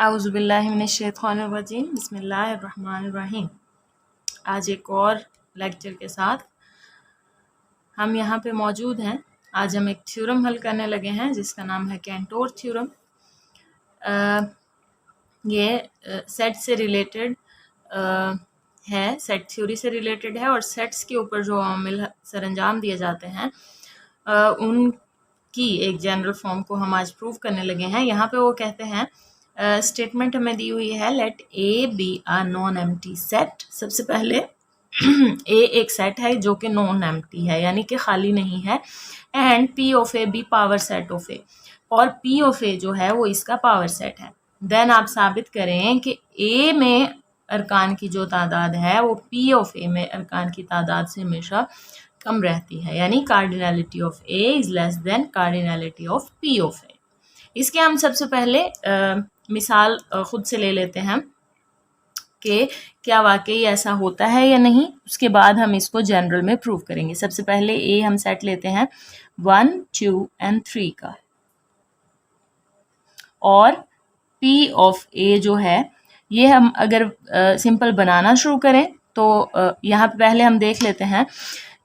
औज़ुबिल्लाहिमिनश्शैतानिर्रजीम बिस्मिल्लाहिर्रहमानिर्रहीम। आज एक और लेक्चर के साथ हम यहाँ पे मौजूद हैं। आज हम एक थ्योरम हल करने लगे हैं जिसका नाम है कैंटोर थ्योरम। ये सेट से रिलेटेड है, सेट थ्योरी से रिलेटेड है और सेट्स के ऊपर जो अवामिल सरअंजाम दिए जाते हैं उनकी एक जनरल फॉर्म को हम आज प्रूव करने लगे हैं। यहाँ पे वो कहते हैं स्टेटमेंट हमें दी हुई है, let a be a non empty set. सबसे पहले ए एक सेट है जो कि नॉन एम्प्टी है यानी कि खाली नहीं है, and P of A B power set of A, और पी ऑफ ए जो है वो इसका पावर सेट है। देन आप साबित करें कि ए में अरकान की जो तादाद है वो पी ऑफ ए में अरकान की तादाद से हमेशा कम रहती है, यानी cardinality of A is less than cardinality of P of A. इसके हम सबसे पहले मिसाल खुद से ले लेते हैं कि क्या वाकई ऐसा होता है या नहीं, उसके बाद हम इसको जनरल में प्रूव करेंगे। सबसे पहले ए हम सेट लेते हैं 1, 2 एंड 3 का, और पी ऑफ ए जो है ये हम अगर सिंपल बनाना शुरू करें तो यहाँ पे पहले हम देख लेते हैं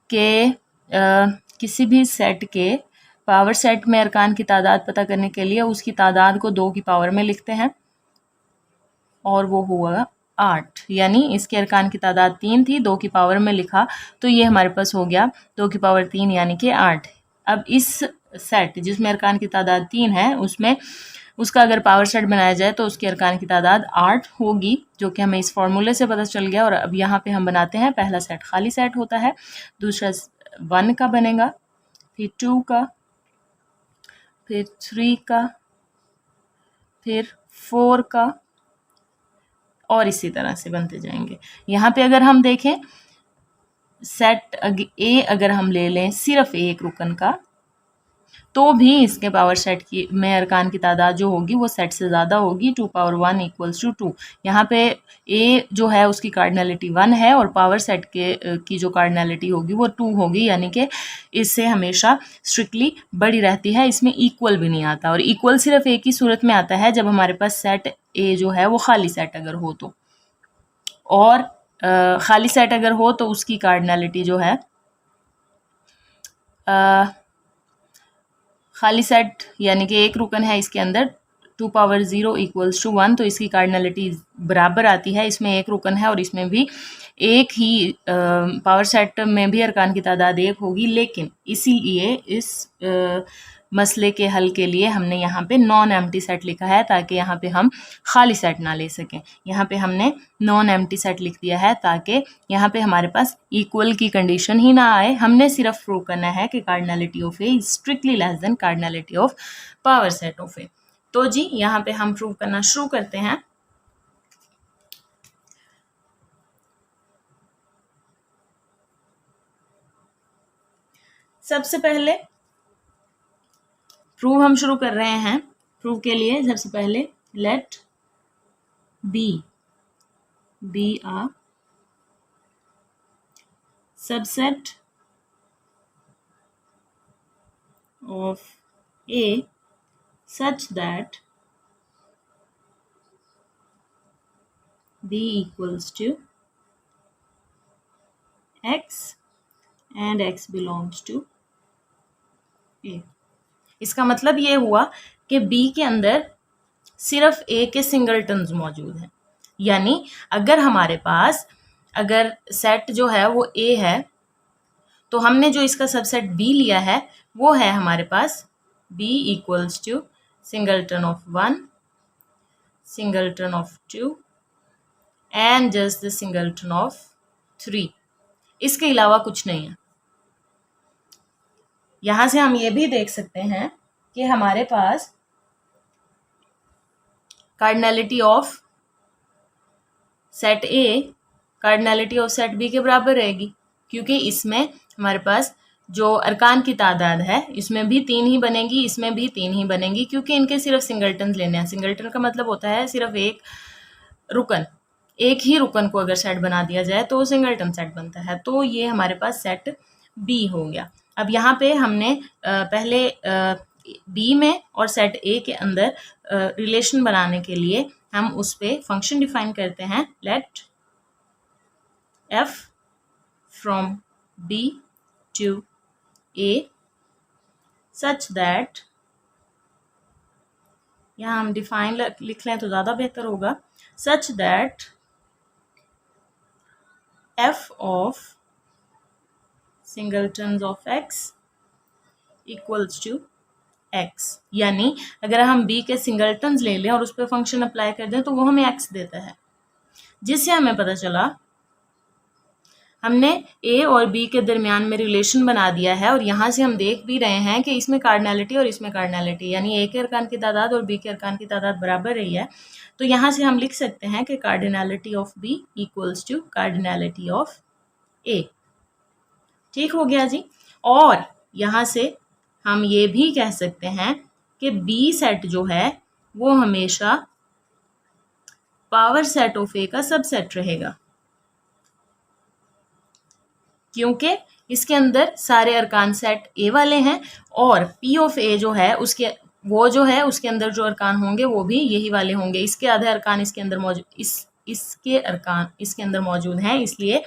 कि किसी भी सेट के पावर सेट में अरकान की तादाद पता करने के लिए उसकी तादाद को 2 की पावर में लिखते हैं, और वो हुआ 8, यानी इसके अरकान की तादाद 3 थी, 2 की पावर में लिखा तो ये हमारे पास हो गया 2 की पावर 3 यानी कि 8। अब इस सेट जिसमें अरकान की तादाद 3 है उसमें उसका अगर पावर सेट बनाया जाए तो उसकी अरकान की तादाद 8 होगी, जो कि हमें इस फॉर्मूले से पता चल गया। और अब यहाँ पे हम बनाते हैं, पहला सेट खाली सेट होता है, दूसरा 1 का बनेगा, फिर 2 का, फिर 3 का, फिर 4 का, और इसी तरह से बनते जाएंगे। यहाँ पे अगर हम देखें सेट ए अगर हम ले लें सिर्फ एक रुकन का, तो भी इसके पावर सेट की में अरकान की तादाद जो होगी वो सेट से ज़्यादा होगी, 2 पावर 1 इक्वल्स टू 2। यहाँ पे ए जो है उसकी कार्डिनैलिटी 1 है और पावर सेट की जो कार्डिनैलिटी होगी वो 2 होगी, यानी कि इससे हमेशा स्ट्रिक्टली बड़ी रहती है, इसमें इक्वल भी नहीं आता। और इक्वल सिर्फ एक ही सूरत में आता है जब हमारे पास सेट ए जो है वो खाली सेट अगर हो तो, और खाली सेट अगर हो तो उसकी कार्डिनैलिटी जो है खाली सेट यानी कि एक रुकन है, इसके अंदर 2 पावर 0 इक्वल्स टू 1, तो इसकी कार्डिनैलिटी बराबर आती है। इसमें एक रुकन है और इसमें भी एक ही पावर सेट में भी अरकान की तादाद 1 होगी, लेकिन इसीलिए इस मसले के हल के लिए हमने यहाँ पे नॉन एम्प्टी सेट लिखा है ताकि यहाँ पे हम खाली सेट ना ले सकें। यहाँ पे हमने नॉन एम्प्टी सेट लिख दिया है ताकि यहाँ पे हमारे पास इक्वल की कंडीशन ही ना आए। हमने सिर्फ प्रूव करना है कि cardinality of A is strictly less than cardinality of power set of A. तो जी यहाँ पे हम प्रूव करना शुरू करते हैं। सबसे पहले प्रूव हम शुरू कर रहे हैं। प्रूव के लिए सबसे पहले let b be a subset of a such that b equals to x and x belongs to a। इसका मतलब ये हुआ कि b के अंदर सिर्फ a के सिंगलटन्स मौजूद हैं, यानी अगर हमारे पास अगर सेट जो है वो a है तो हमने जो इसका सबसेट b लिया है वो है हमारे पास b equals to singleton of 1, singleton of 2 and just the singleton of 3। इसके अलावा कुछ नहीं है। यहाँ से हम ये भी देख सकते हैं कि हमारे पास cardinality of set A cardinality of set B के बराबर रहेगी, क्योंकि इसमें हमारे पास जो अरकान की तादाद है इसमें भी 3 ही बनेगी, इसमें भी 3 ही बनेगी, क्योंकि इनके सिर्फ सिंगलटन लेने हैं। सिंगलटन का मतलब होता है सिर्फ एक रुकन, एक ही रुकन को अगर सेट बना दिया जाए तो सिंगलटन सेट बनता है। तो ये हमारे पास सेट बी हो गया। अब यहाँ पे हमने पहले बी में और सेट ए के अंदर रिलेशन बनाने के लिए हम उस पे फंक्शन डिफाइन करते हैं, late f from b to a such that, यहाँ हम डिफाइन लिख लें तो ज़्यादा बेहतर होगा, such that f of singletons of x equals to x। यानी अगर हम b के सिंगलटन्स ले लें और उस पर फंक्शन अप्लाई कर दें तो वो हमें x देता है, जिससे हमें पता चला हमने a और b के दरमियान में रिलेशन बना दिया है। और यहाँ से हम देख भी रहे हैं कि इसमें कार्डिनलिटी और इसमें कार्डिनलिटी, यानी a के अरकान की तादाद और b के अरकान की तादाद बराबर रही है। तो यहाँ से हम लिख सकते हैं कि cardinality of b equals to cardinality of a। ठीक हो गया जी। और यहाँ से हम ये भी कह सकते हैं कि b सेट जो है वो हमेशा पावर सेट ऑफ a का सबसेट रहेगा, क्योंकि इसके अंदर सारे अरकान सेट ए वाले हैं और पी ऑफ ए जो है उसके उसके अंदर जो अरकान होंगे वो भी यही वाले होंगे। इसके आधे अरकान इसके अंदर मौजूद इसके अरकान इसके अंदर मौजूद हैं, इसलिए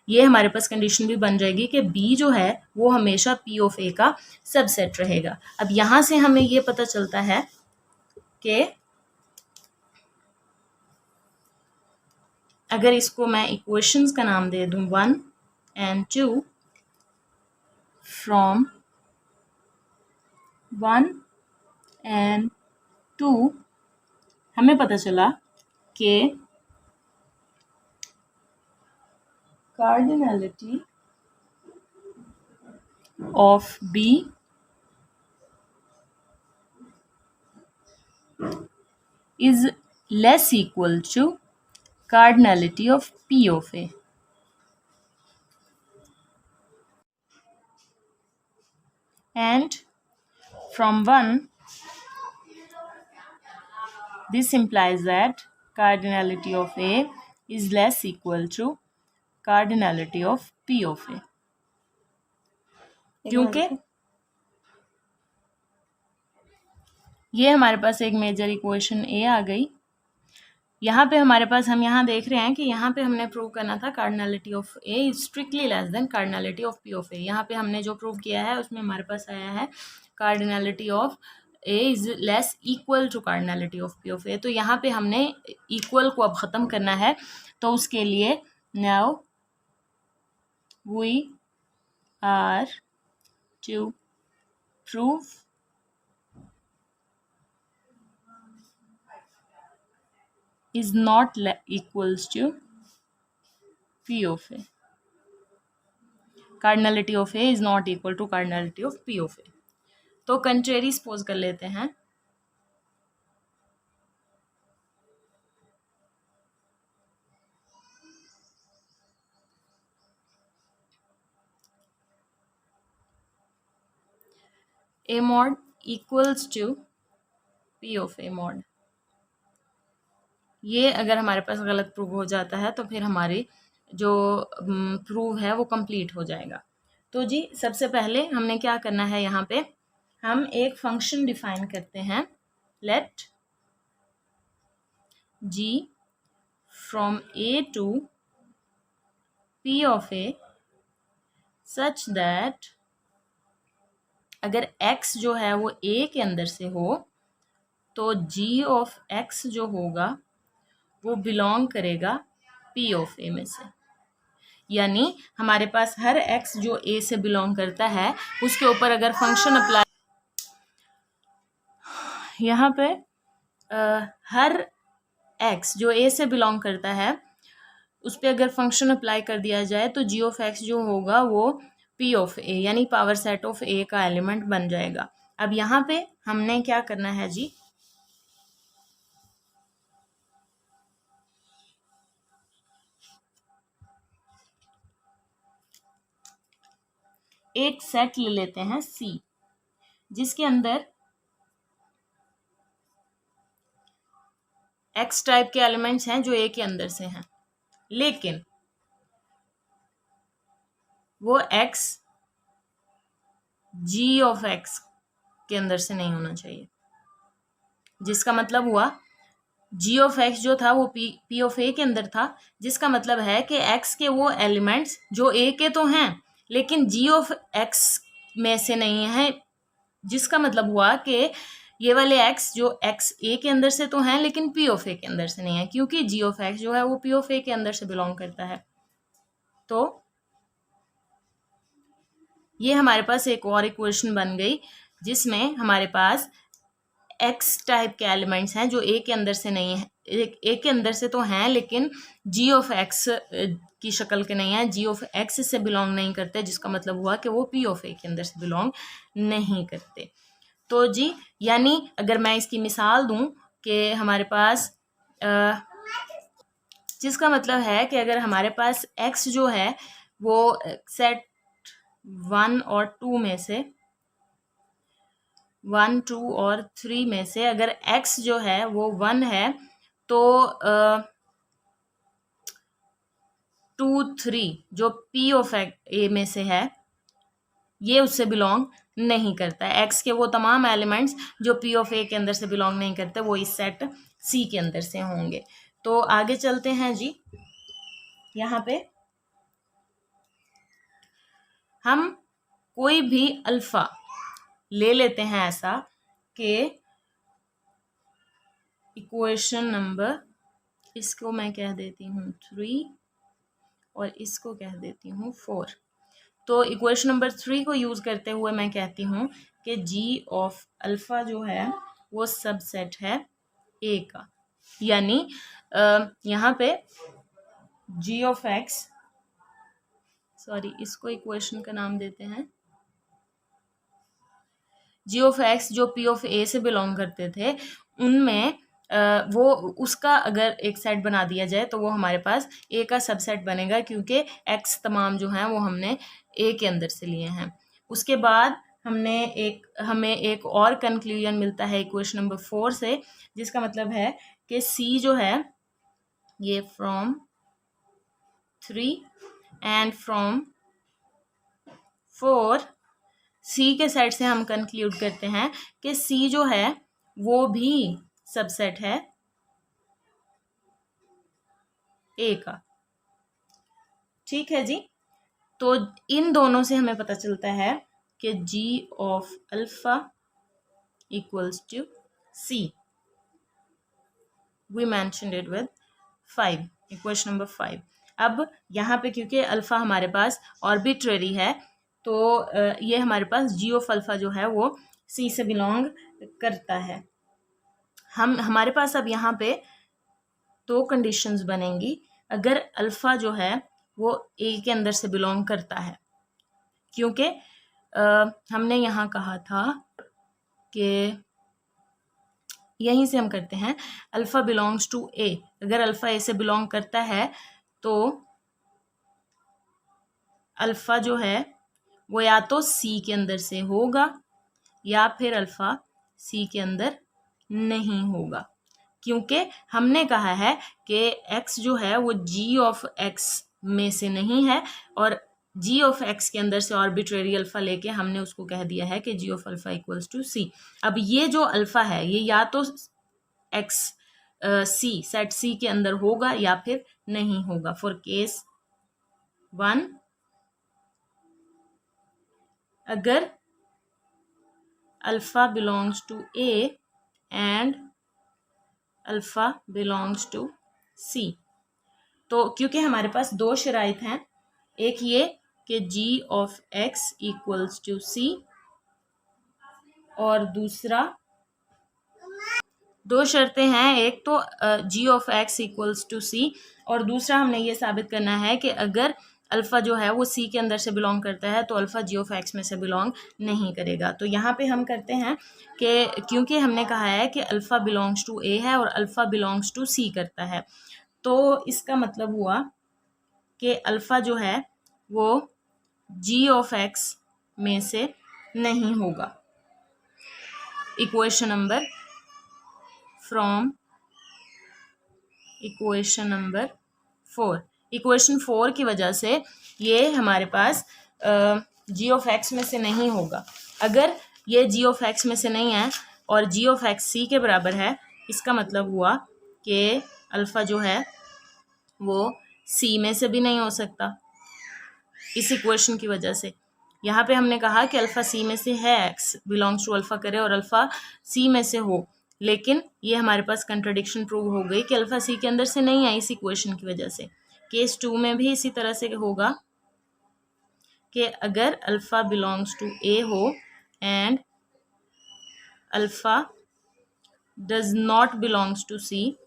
ये हमारे पास कंडीशन भी बन जाएगी कि बी जो है वो हमेशा पी ऑफ ए का सबसेट रहेगा। अब यहाँ से हमें ये पता चलता है कि अगर इसको मैं इक्वेशंस का नाम दे दूं 1 and 2 from 1 and 2, हमें पता चला कि cardinality of B is less equal to cardinality of P of A। And from 1, this implies that cardinality of A is less equal to cardinality of P of A, क्योंकि ये हमारे पास एक major equation ए आ गई। यहाँ पे हमारे पास हम यहाँ देख रहे हैं कि यहाँ पे हमने प्रूव करना था cardinality of A is strictly less than cardinality of P of A. यहाँ पे हमने जो प्रूव किया है उसमें हमारे पास आया है cardinality of A is less equal to cardinality of P of A. तो यहाँ पे हमने इक्वल को अब ख़त्म करना है, तो उसके लिए now we are to prove is not equals to P of A. Cardinality of A is not equal to cardinality of P of A। तो कंट्रेरी सपोज कर लेते हैं। A mod equals to P of A mod। ये अगर हमारे पास गलत prove हो जाता है तो फिर हमारी जो प्रूव है वो कंप्लीट हो जाएगा। तो जी सबसे पहले हमने क्या करना है, यहाँ पे हम एक फंक्शन डिफाइन करते हैं, let g from a to p of a such that अगर x जो है वो a के अंदर से हो तो g ऑफ x जो होगा वो बिलोंग करेगा P ऑफ A में से। यानी हमारे पास हर x जो A से बिलोंग करता है उसके ऊपर अगर फंक्शन अप्लाई, यहाँ पे हर x जो A से बिलोंग करता है उस पर अगर फंक्शन अप्लाई कर दिया जाए तो g ऑफ x जो होगा वो P ऑफ A यानी पावर सेट ऑफ A का एलिमेंट बन जाएगा। अब यहाँ पे हमने क्या करना है जी, एक सेट ले लेते हैं C जिसके अंदर X टाइप के एलिमेंट्स हैं जो A के अंदर से हैं, लेकिन वो X G ऑफ X के अंदर से नहीं होना चाहिए। जिसका मतलब हुआ जी ऑफ एक्स जो था वो पी ऑफ ए के अंदर था, जिसका मतलब है कि एक्स के वो एलिमेंट्स जो ए के तो हैं लेकिन जी ऑफ एक्स में से नहीं है, जिसका मतलब हुआ कि ये वाले एक्स जो एक्स ए के अंदर से तो हैं लेकिन पी ऑफ ए के अंदर से नहीं है, क्योंकि जी ऑफ एक्स जो है वो पी ऑफ ए के अंदर से बिलोंग करता है। तो ये हमारे पास एक और इक्वेशन बन गई जिसमें हमारे पास एक्स टाइप के एलिमेंट्स हैं जो ए के अंदर से नहीं है, ए के अंदर से तो हैं लेकिन जी ऑफ एक्स की शक्ल के नहीं है, जी ऑफ एक्स से बिलोंग नहीं करते, जिसका मतलब हुआ कि वो पी ऑफ ए के अंदर से बिलोंग नहीं करते। तो जी यानी अगर मैं इसकी मिसाल दूं कि हमारे पास जिसका मतलब है कि अगर हमारे पास एक्स जो है वो सेट 1 और 2 में से 1, 2 और 3 में से अगर x जो है वो 1 है तो 2, 3 जो p ऑफ ए में से है ये उससे बिलोंग नहीं करता है। x के वो तमाम एलिमेंट्स जो p ऑफ ए के अंदर से बिलोंग नहीं करते वो इस सेट c के अंदर से होंगे। तो आगे चलते हैं जी। यहाँ पे हम कोई भी अल्फा ले लेते हैं ऐसा कि इक्वेशन नंबर, इसको मैं कह देती हूँ 3 और इसको कह देती हूँ 4। तो इक्वेशन नंबर 3 को यूज़ करते हुए मैं कहती हूँ कि जी ऑफ अल्फ़ा जो है वो सबसेट है ए का, यानी यहाँ पे जी ऑफ एक्स, सॉरी इसको इक्वेशन का नाम देते हैं, जी ऑफ एक्स जो पी ऑफ ए से बिलोंग करते थे उनमें वो उसका अगर एक सेट बना दिया जाए तो वो हमारे पास ए का सबसेट बनेगा, क्योंकि एक्स तमाम जो हैं वो हमने ए के अंदर से लिए हैं। उसके बाद हमें एक और कंक्लूजन मिलता है इक्वेशन नंबर 4 से, जिसका मतलब है कि सी जो है ये फ्रॉम 3 एंड फ्रॉम 4, सी के सेट से हम कंक्लूड करते हैं कि सी जो है वो भी सबसेट है ए का। ठीक है जी। तो इन दोनों से हमें पता चलता है कि G of alpha equals to C. We mentioned it with 5, equation number 5। अब यहाँ पे क्योंकि अल्फा हमारे पास ऑर्बिट्ररी है तो ये हमारे पास जी ऑफ अल्फा जो है वो सी से बिलोंग करता है। हमारे पास अब यहाँ पे दो कंडीशंस बनेंगी अगर अल्फ़ा जो है वो ए के अंदर से बिलोंग करता है, क्योंकि हमने यहाँ कहा था कि यहीं से हम करते हैं अल्फ़ा बिलोंग्स टू ए। अगर अल्फ़ा ए से बिलोंग करता है तो अल्फ़ा जो है वो या तो सी के अंदर से होगा या फिर अल्फ़ा सी के अंदर नहीं होगा, क्योंकि हमने कहा है कि x जो है वो g ऑफ x में से नहीं है और g ऑफ x के अंदर से आर्बिट्रेरी अल्फ़ा लेके हमने उसको कह दिया है कि g of alpha equals to c। अब ये जो अल्फ़ा है ये या तो x c सेट c के अंदर होगा या फिर नहीं होगा। फॉर केस 1, अगर alpha belongs to a and alpha belongs to C, तो क्योंकि हमारे पास दो शराइत हैं, एक ये कि g of x equals to C और दूसरा, दो शर्तें हैं, एक तो g of x equals to C और दूसरा हमने ये साबित करना है कि अगर अल्फ़ा जो है वो सी के अंदर से बिलोंग करता है तो अल्फ़ा जी ऑफ एक्स में से बिलोंग नहीं करेगा। तो यहाँ पे हम करते हैं कि क्योंकि हमने कहा है कि अल्फ़ा बिलोंग्स टू ए है और अल्फ़ा बिलोंग्स टू सी करता है, तो इसका मतलब हुआ कि अल्फ़ा जो है वो जी ऑफ एक्स में से नहीं होगा। Equation number from equation number 4, equation 4 की वजह से ये हमारे पास जी ऑफ एक्स में से नहीं होगा। अगर ये जी ऑफ एक्स में से नहीं है और जी ऑफ एक्स सी के बराबर है, इसका मतलब हुआ कि अल्फ़ा जो है वो सी में से भी नहीं हो सकता इस इक्वेशन की वजह से। यहाँ पे हमने कहा कि अल्फ़ा सी में से है, एक्स बिलोंग्स टू अल्फ़ा करे और अल्फ़ा सी में से हो, लेकिन ये हमारे पास कंट्रडिक्शन प्रूव हो गई कि अल्फ़ा सी के अंदर से नहीं आई इस इक्वेशन की वजह से। केस 2 में भी इसी तरह से होगा कि अगर अल्फ़ा बिलोंग्स टू ए हो and alpha does not belongs to C,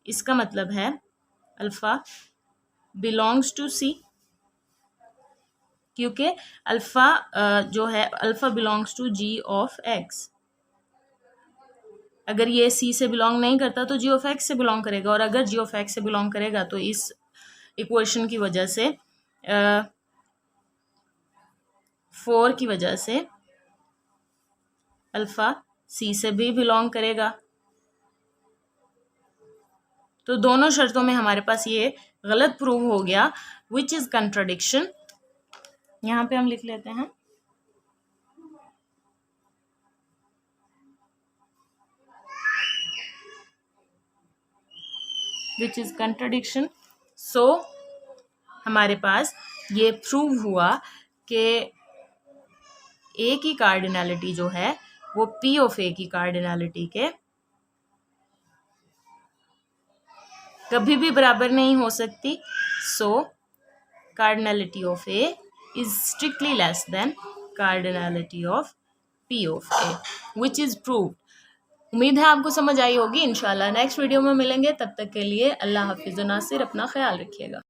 इसका मतलब है अल्फ़ा बिलोंग्स टू सी, क्योंकि अल्फ़ा जो है alpha belongs to g of x. अगर ये सी से बिलोंग नहीं करता तो जी ऑफ एक्स से बिलोंग करेगा, और अगर जी ऑफ एक्स से बिलोंग करेगा तो इस इक्वेशन की वजह से 4 की वजह से अल्फ़ा सी से भी बिलोंग करेगा। तो दोनों शर्तों में हमारे पास ये गलत प्रूव हो गया, विच इज कंट्राडिक्शन। यहाँ पे हम लिख लेते हैं विच इज कंट्राडिक्शन। सो हमारे पास ये प्रूव हुआ कि ए की कार्डिनैलिटी जो है वो पी ऑफ ए की कार्डिनैलिटी के कभी भी बराबर नहीं हो सकती। So cardinality of A is strictly less than cardinality of P of A, which is proved. उम्मीद है आपको समझ आई होगी। इंशाल्लाह नेक्स्ट वीडियो में मिलेंगे, तब तक के लिए अल्लाह हाफिज़। नासिर अपना ख्याल रखिएगा।